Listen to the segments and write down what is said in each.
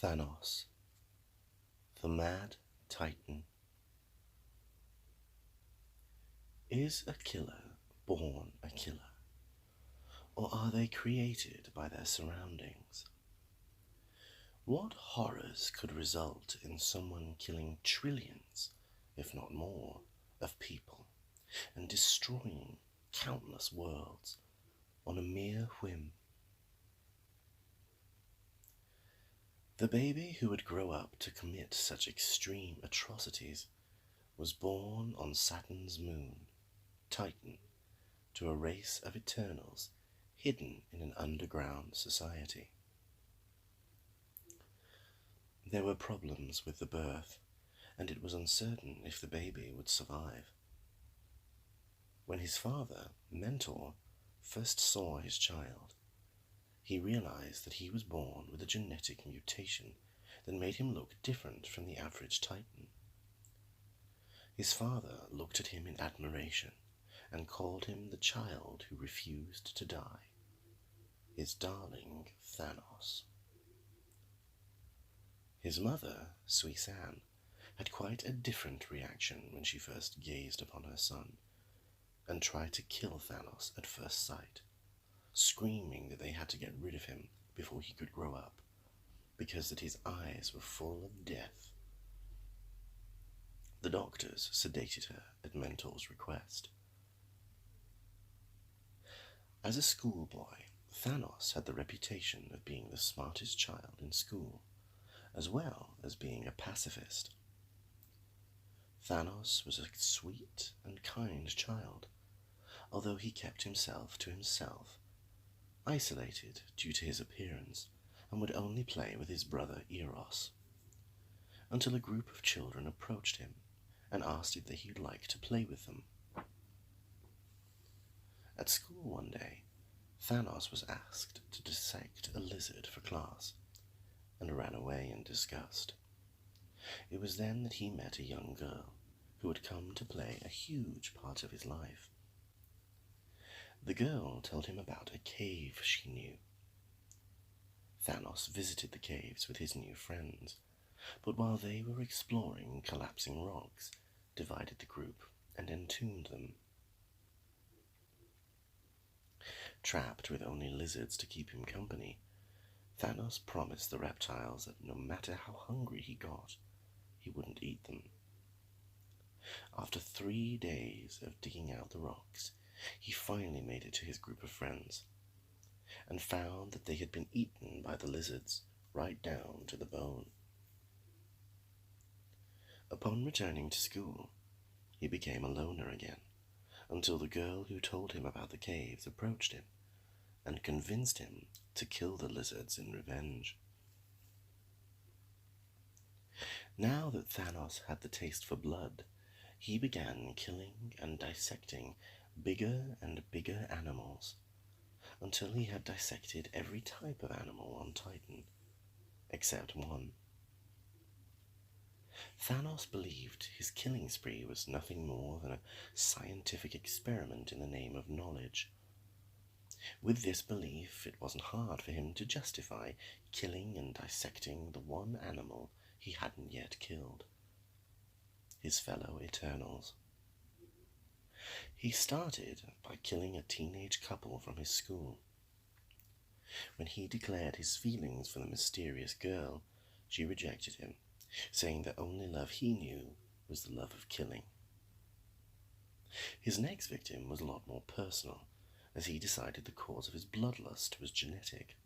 Thanos, the Mad Titan. Is a killer born a killer, or are they created by their surroundings? What horrors could result in someone killing trillions, if not more, of people and destroying countless worlds on a mere whim? The baby who would grow up to commit such extreme atrocities was born on Saturn's moon, Titan, to a race of Eternals hidden in an underground society. There were problems with the birth, and it was uncertain if the baby would survive. When his father, Mentor, first saw his child, he realized that he was born with a genetic mutation that made him look different from the average Titan. His father looked at him in admiration and called him the child who refused to die, his darling Thanos. His mother, Suisan, had quite a different reaction when she first gazed upon her son, and tried to kill Thanos at first sight, screaming that they had to get rid of him before he could grow up, because that his eyes were full of death. The doctors sedated her at Mentor's request. As a schoolboy, Thanos had the reputation of being the smartest child in school, as well as being a pacifist. Thanos was a sweet and kind child, although he kept himself to himself, isolated due to his appearance, and would only play with his brother Eros, until a group of children approached him and asked if he'd like to play with them. At school one day, Thanos was asked to dissect a lizard for class, and ran away in disgust. It was then that he met a young girl who had come to play a huge part of his life. The girl told him about a cave she knew. Thanos visited the caves with his new friends, but while they were exploring collapsing rocks, divided the group and entombed them. Trapped with only lizards to keep him company, Thanos promised the reptiles that no matter how hungry he got, he wouldn't eat them. After 3 days of digging out the rocks, he finally made it to his group of friends, and found that they had been eaten by the lizards right down to the bone. Upon returning to school, he became a loner again, until the girl who told him about the caves approached him and convinced him to kill the lizards in revenge. Now that Thanos had the taste for blood, he began killing and dissecting bigger and bigger animals, until he had dissected every type of animal on Titan, except one. Thanos believed his killing spree was nothing more than a scientific experiment in the name of knowledge. With this belief, it wasn't hard for him to justify killing and dissecting the one animal he hadn't yet killed: his fellow Eternals. He started by killing a teenage couple from his school. When he declared his feelings for the mysterious girl, she rejected him, saying the only love he knew was the love of killing. His next victim was a lot more personal, as he decided the cause of his bloodlust was genetic.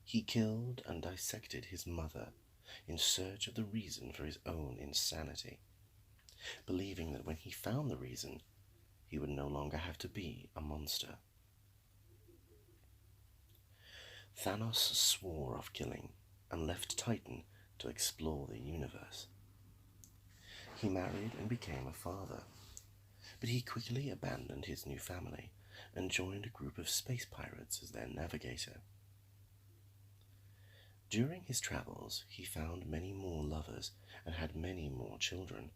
He killed and dissected his mother in search of the reason for his own insanity, believing that when he found the reason, he would no longer have to be a monster. Thanos swore off killing and left Titan to explore the universe. He married and became a father, but he quickly abandoned his new family and joined a group of space pirates as their navigator. During his travels, he found many more lovers and had many more children,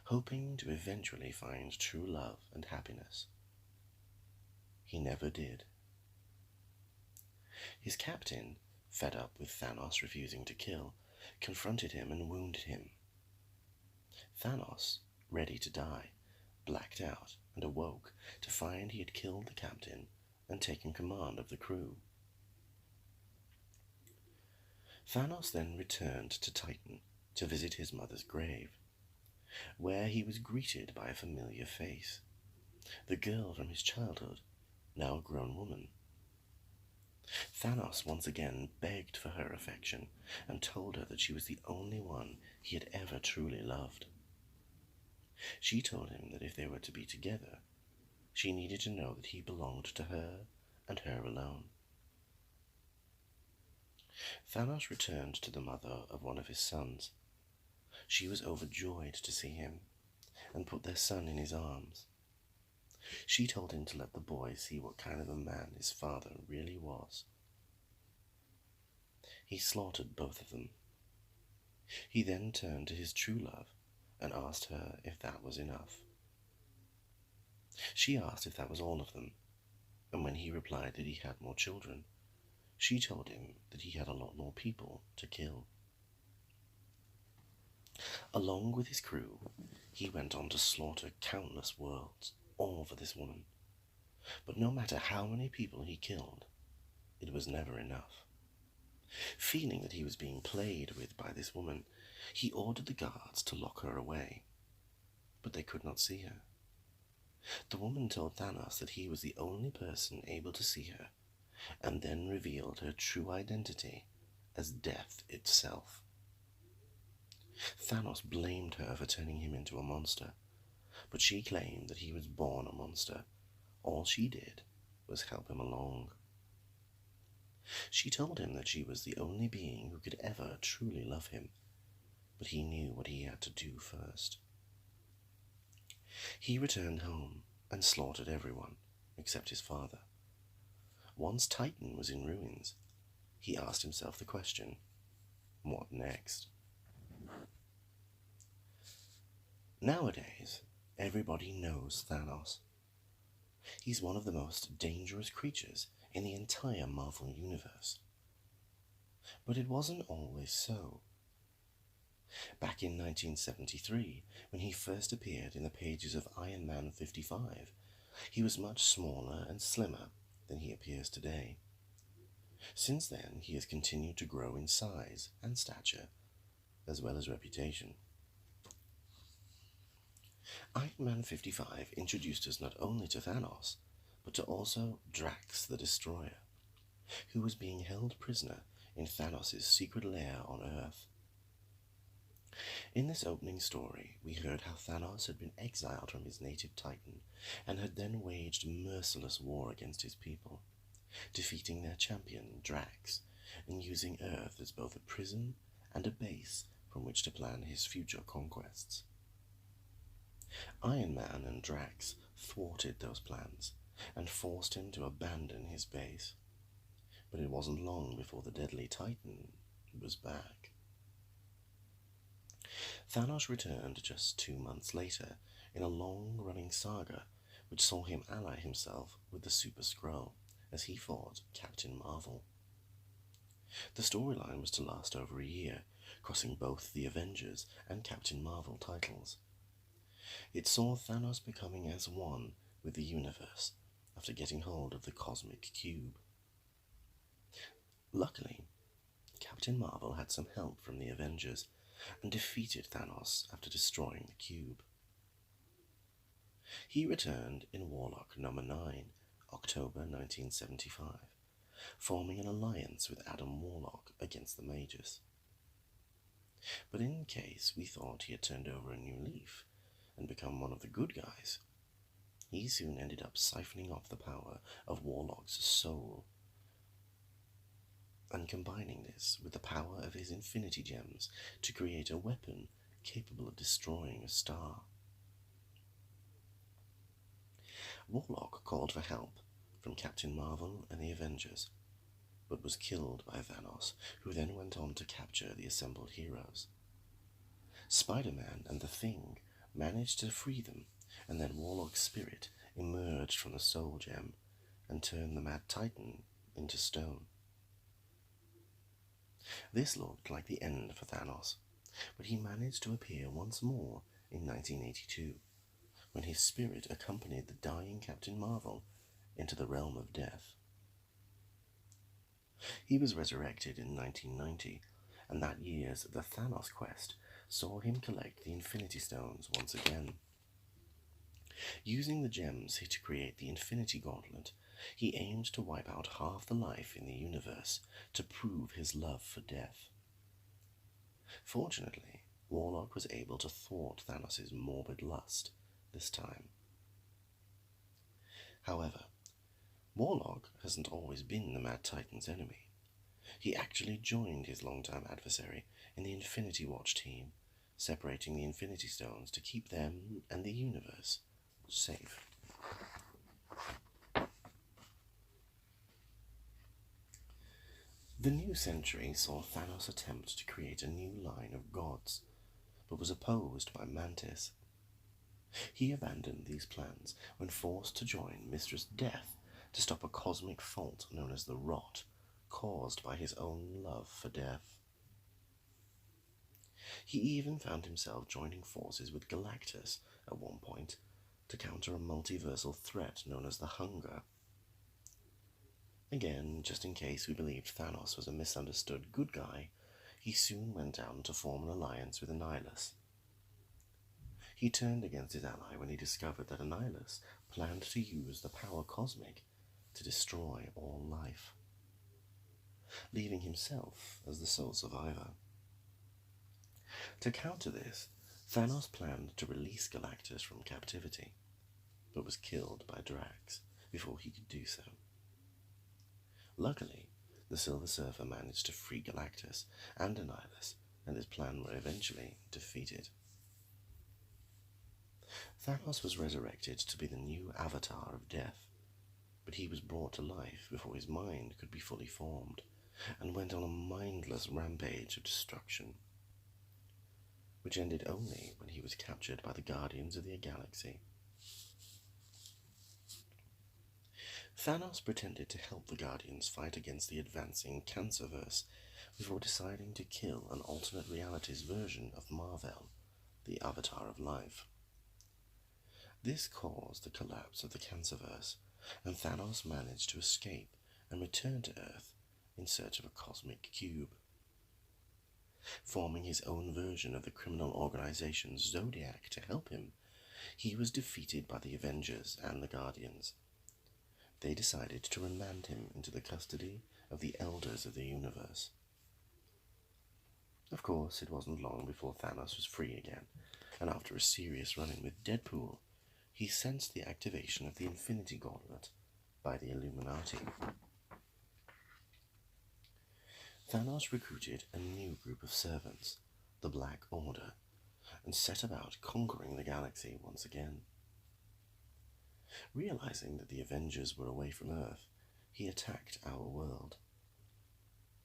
hoping to eventually find true love and happiness. He never did. His captain fed up with Thanos refusing to kill, confronted him and wounded him. Thanos, ready to die, blacked out and awoke to find he had killed the captain and taken command of the crew. Thanos then returned to Titan to visit his mother's grave, where he was greeted by a familiar face, the girl from his childhood, now a grown woman. Thanos once again begged for her affection and told her that she was the only one he had ever truly loved. She told him that if they were to be together, she needed to know that he belonged to her and her alone. Thanos returned to the mother of one of his sons. She was overjoyed to see him and put their son in his arms. She told him to let the boy see what kind of a man his father really was. He slaughtered both of them. He then turned to his true love and asked her if that was enough. She asked if that was all of them, and when he replied that he had more children, she told him that he had a lot more people to kill. Along with his crew, he went on to slaughter countless worlds, all for this woman. But no matter how many people he killed, it was never enough. Feeling that he was being played with by this woman, he ordered the guards to lock her away, but they could not see her. The woman told Thanos that he was the only person able to see her, and then revealed her true identity as death itself. Thanos blamed her for turning him into a monster, but she claimed that he was born a monster. All she did was help him along. She told him that she was the only being who could ever truly love him, but he knew what he had to do first. He returned home and slaughtered everyone except his father. Once Titan was in ruins, he asked himself the question, what next? Nowadays, everybody knows Thanos. He's one of the most dangerous creatures in the entire Marvel Universe. But it wasn't always so. Back in 1973, when he first appeared in the pages of Iron Man 55, he was much smaller and slimmer than he appears today. Since then, he has continued to grow in size and stature, as well as reputation. Iron Man 55 introduced us not only to Thanos, but to also Drax the Destroyer, who was being held prisoner in Thanos' secret lair on Earth. In this opening story, we heard how Thanos had been exiled from his native Titan and had then waged merciless war against his people, defeating their champion, Drax, and using Earth as both a prison and a base from which to plan his future conquests. Iron Man and Drax thwarted those plans and forced him to abandon his base, but it wasn't long before the deadly Titan was back. Thanos returned just 2 months later in a long-running saga which saw him ally himself with the Super Skrull as he fought Captain Marvel. The storyline was to last over a year, crossing both the Avengers and Captain Marvel titles. It saw Thanos becoming as one with the universe after getting hold of the cosmic cube. Luckily, Captain Marvel had some help from the Avengers and defeated Thanos after destroying the cube. He returned in Warlock number 9, October 1975, forming an alliance with Adam Warlock against the Magus. But in case we thought he had turned over a new leaf and become one of the good guys, he soon ended up siphoning off the power of Warlock's soul and combining this with the power of his Infinity Gems to create a weapon capable of destroying a star. Warlock called for help from Captain Marvel and the Avengers, but was killed by Thanos, who then went on to capture the assembled heroes. Spider-Man and the Thing managed to free them, and then Warlock's spirit emerged from the Soul Gem and turned the Mad Titan into stone. This looked like the end for Thanos, but he managed to appear once more in 1982, when his spirit accompanied the dying Captain Marvel into the realm of death. He was resurrected in 1990, and that year's The Thanos Quest saw him collect the Infinity Stones once again. Using the gems to create the Infinity Gauntlet, he aimed to wipe out half the life in the universe to prove his love for death. Fortunately, Warlock was able to thwart Thanos' morbid lust this time. However, Warlock hasn't always been the Mad Titan's enemy. He actually joined his longtime adversary in the Infinity Watch team, separating the Infinity Stones to keep them and the universe safe. The new century saw Thanos attempt to create a new line of gods, but was opposed by Mantis. He abandoned these plans when forced to join Mistress Death to stop a cosmic fault known as the Rot, caused by his own love for death. He even found himself joining forces with Galactus at one point to counter a multiversal threat known as the Hunger. Again, just in case we believed Thanos was a misunderstood good guy, he soon went down to form an alliance with Annihilus. He turned against his ally when he discovered that Annihilus planned to use the power cosmic to destroy all life, leaving himself as the sole survivor. To counter this, Thanos planned to release Galactus from captivity, but was killed by Drax before he could do so. Luckily, the Silver Surfer managed to free Galactus and Annihilus, and his plan were eventually defeated. Thanos was resurrected to be the new avatar of death, but he was brought to life before his mind could be fully formed, and went on a mindless rampage of destruction, which ended only when he was captured by the Guardians of the Galaxy. Thanos pretended to help the Guardians fight against the advancing Cancerverse before deciding to kill an alternate realities version of Mar-Vell, the Avatar of Life. This caused the collapse of the Cancerverse, and Thanos managed to escape and return to Earth in search of a cosmic cube. Forming his own version of the criminal organization Zodiac to help him, he was defeated by the Avengers and the Guardians. They decided to remand him into the custody of the Elders of the Universe. Of course, it wasn't long before Thanos was free again, and after a serious run-in with Deadpool, he sensed the activation of the Infinity Gauntlet by the Illuminati. Thanos recruited a new group of servants, the Black Order, and set about conquering the galaxy once again. Realizing that the Avengers were away from Earth, he attacked our world.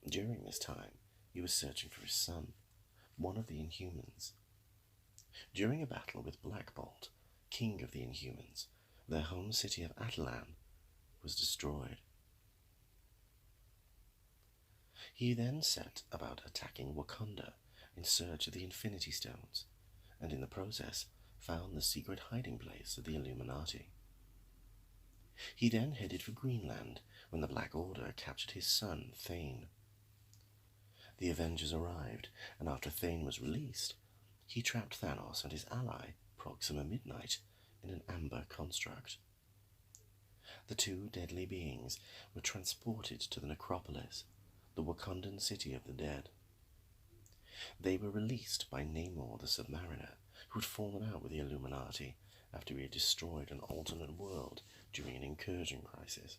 During this time, he was searching for his son, one of the Inhumans. During a battle with Black Bolt, king of the Inhumans, their home city of Attilan was destroyed. He then set about attacking Wakanda in search of the Infinity Stones, and in the process found the secret hiding place of the Illuminati. He then headed for Greenland when the Black Order captured his son, Thane. The Avengers arrived, and after Thane was released, he trapped Thanos and his ally, Proxima Midnight, in an amber construct. The two deadly beings were transported to the Necropolis, the Wakandan city of the dead. They were released by Namor the Submariner, who had fallen out with the Illuminati after he had destroyed an alternate world during an incursion crisis.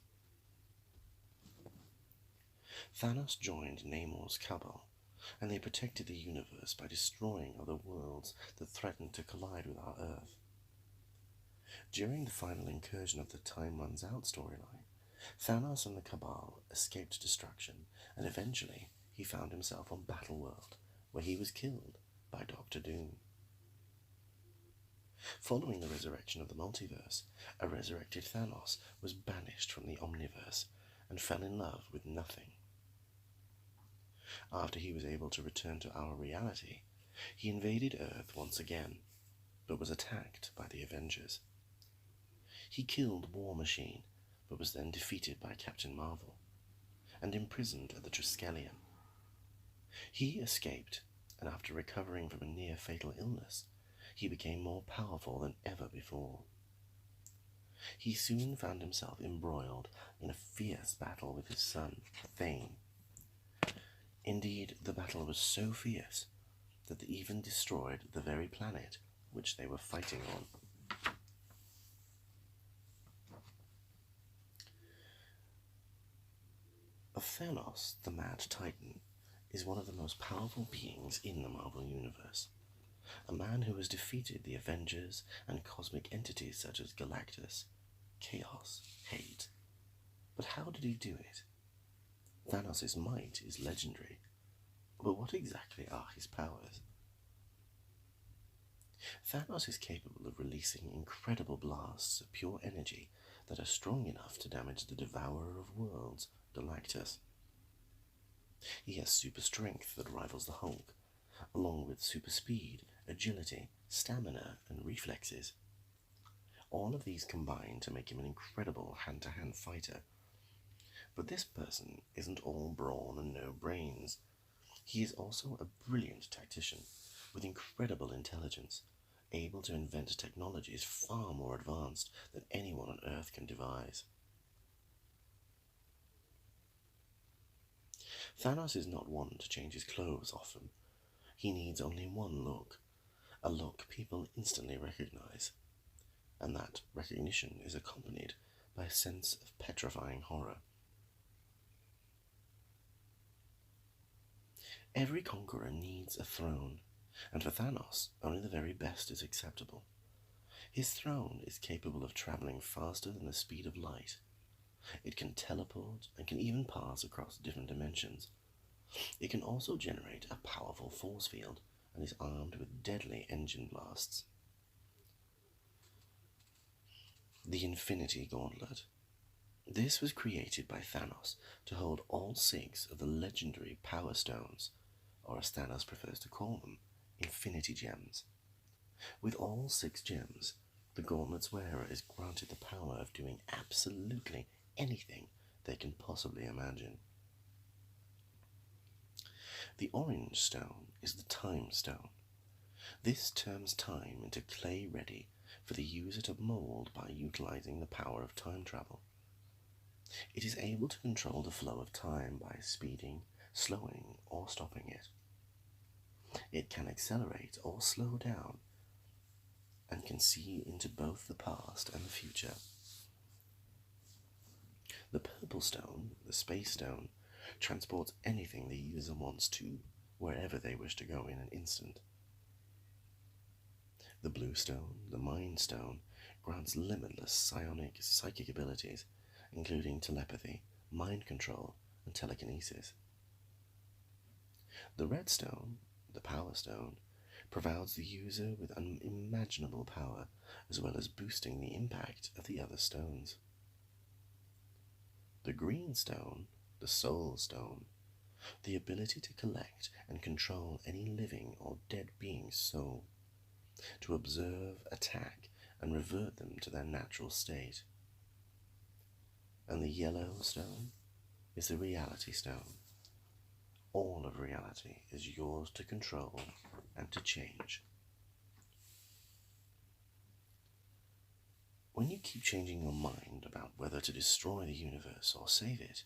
Thanos joined Namor's cabal, and they protected the universe by destroying other worlds that threatened to collide with our Earth. During the final incursion of the Time Runs Out storyline, Thanos and the Cabal escaped destruction, and eventually he found himself on Battleworld, where he was killed by Doctor Doom. Following the resurrection of the multiverse, a resurrected Thanos was banished from the Omniverse and fell in love with nothing. After he was able to return to our reality, he invaded Earth once again, but was attacked by the Avengers. He killed War Machine, but was then defeated by Captain Marvel, and imprisoned at the Triskelion. He escaped, and after recovering from a near-fatal illness, he became more powerful than ever before. He soon found himself embroiled in a fierce battle with his son, Thane. Indeed, the battle was so fierce that they even destroyed the very planet which they were fighting on. Thanos, the Mad Titan, is one of the most powerful beings in the Marvel Universe. A man who has defeated the Avengers and cosmic entities such as Galactus, Chaos, Hate. But how did he do it? Thanos' might is legendary, but what exactly are his powers? Thanos is capable of releasing incredible blasts of pure energy that are strong enough to damage the Devourer of Worlds, Galactus. He has super strength that rivals the Hulk, along with super speed, agility, stamina, and reflexes. All of these combine to make him an incredible hand-to-hand fighter. But this person isn't all brawn and no brains. He is also a brilliant tactician, with incredible intelligence, able to invent technologies far more advanced than anyone on Earth can devise. Thanos is not one to change his clothes often. He needs only one look, a look people instantly recognize, and that recognition is accompanied by a sense of petrifying horror. Every conqueror needs a throne, and for Thanos, only the very best is acceptable. His throne is capable of traveling faster than the speed of light. It can teleport and can even pass across different dimensions. It can also generate a powerful force field and is armed with deadly engine blasts. The Infinity Gauntlet. This was created by Thanos to hold all 6 of the legendary Power Stones, or as Thanos prefers to call them, Infinity Gems. With all 6 gems, the Gauntlet's wearer is granted the power of doing absolutely anything they can possibly imagine. The Orange Stone is the Time Stone. This turns time into clay ready for the user to mold by utilizing the power of time travel. It is able to control the flow of time by speeding, slowing, or stopping it. It can accelerate or slow down and can see into both the past and the future. The Purple Stone, the Space Stone, transports anything the user wants to, wherever they wish to go in an instant. The Blue Stone, the Mind Stone, grants limitless psionic psychic abilities, including telepathy, mind control, and telekinesis. The Red Stone, the Power Stone, provides the user with unimaginable power, as well as boosting the impact of the other stones. The Green Stone, the Soul Stone, the ability to collect and control any living or dead being's soul, to observe, attack, and revert them to their natural state. And the Yellow Stone is the Reality Stone. All of reality is yours to control and to change. When you keep changing your mind about whether to destroy the universe or save it,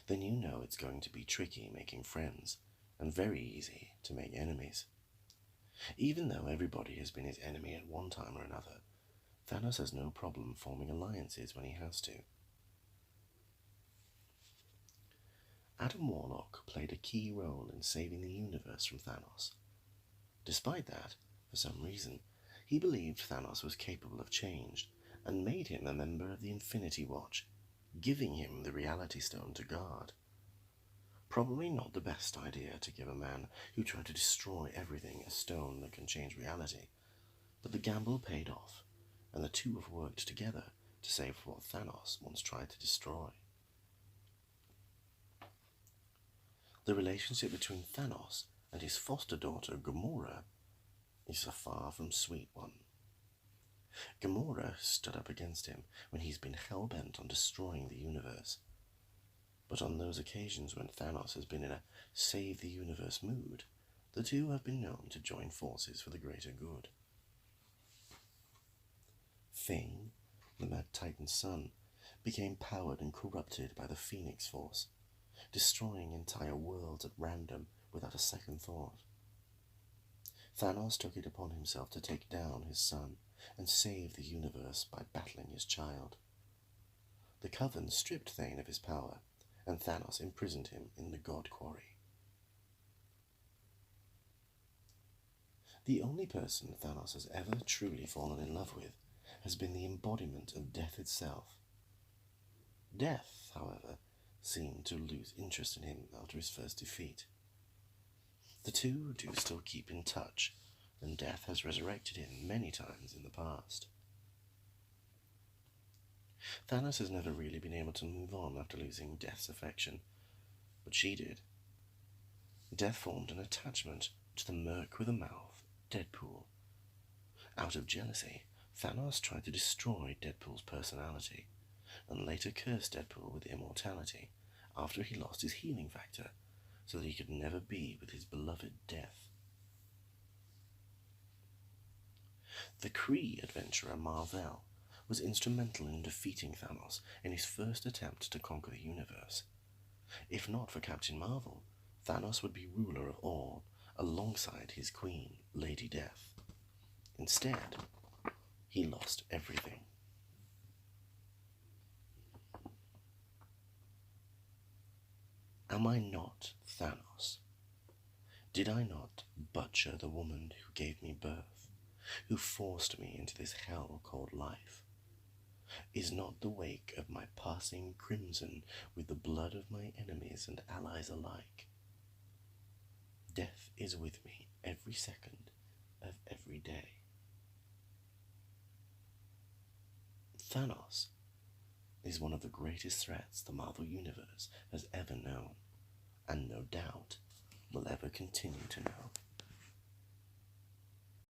then you know it's going to be tricky making friends, and very easy to make enemies. Even though everybody has been his enemy at one time or another, Thanos has no problem forming alliances when he has to. Adam Warlock played a key role in saving the universe from Thanos. Despite that, for some reason, he believed Thanos was capable of change, and made him a member of the Infinity Watch, giving him the Reality Stone to guard. Probably not the best idea to give a man who tried to destroy everything a stone that can change reality, but the gamble paid off, and the two have worked together to save what Thanos once tried to destroy. the relationship between Thanos and his foster daughter Gamora is a far from sweet one. Gamora stood up against him when he's been hell-bent on destroying the universe. But on those occasions when Thanos has been in a save-the-universe mood, the two have been known to join forces for the greater good. Thing, the Mad Titan's son, became powered and corrupted by the Phoenix Force, destroying entire worlds at random without a second thought. Thanos took it upon himself to take down his son and save the universe by battling his child. The Coven stripped Thane of his power, and Thanos imprisoned him in the God Quarry. The only person Thanos has ever truly fallen in love with has been the embodiment of death itself. Death, however, seemed to lose interest in him after his first defeat. The two do still keep in touch, and Death has resurrected him many times in the past. Thanos has never really been able to move on after losing Death's affection, but she did. Death formed an attachment to the merc with a mouth, Deadpool. Out of jealousy, Thanos tried to destroy Deadpool's personality, and later cursed Deadpool with immortality after he lost his healing factor, so that he could never be with his beloved Death. The Kree adventurer Mar-Vell was instrumental in defeating Thanos in his first attempt to conquer the universe. If not for Captain Marvel, Thanos would be ruler of all, alongside his queen, Lady Death. Instead, he lost everything. Am I not Thanos? Did I not butcher the woman who gave me birth, who forced me into this hell called life? Is not the wake of my passing crimson with the blood of my enemies and allies alike? Death is with me every second of every day. Thanos is one of the greatest threats the Marvel Universe has ever known, and no doubt will ever continue to know.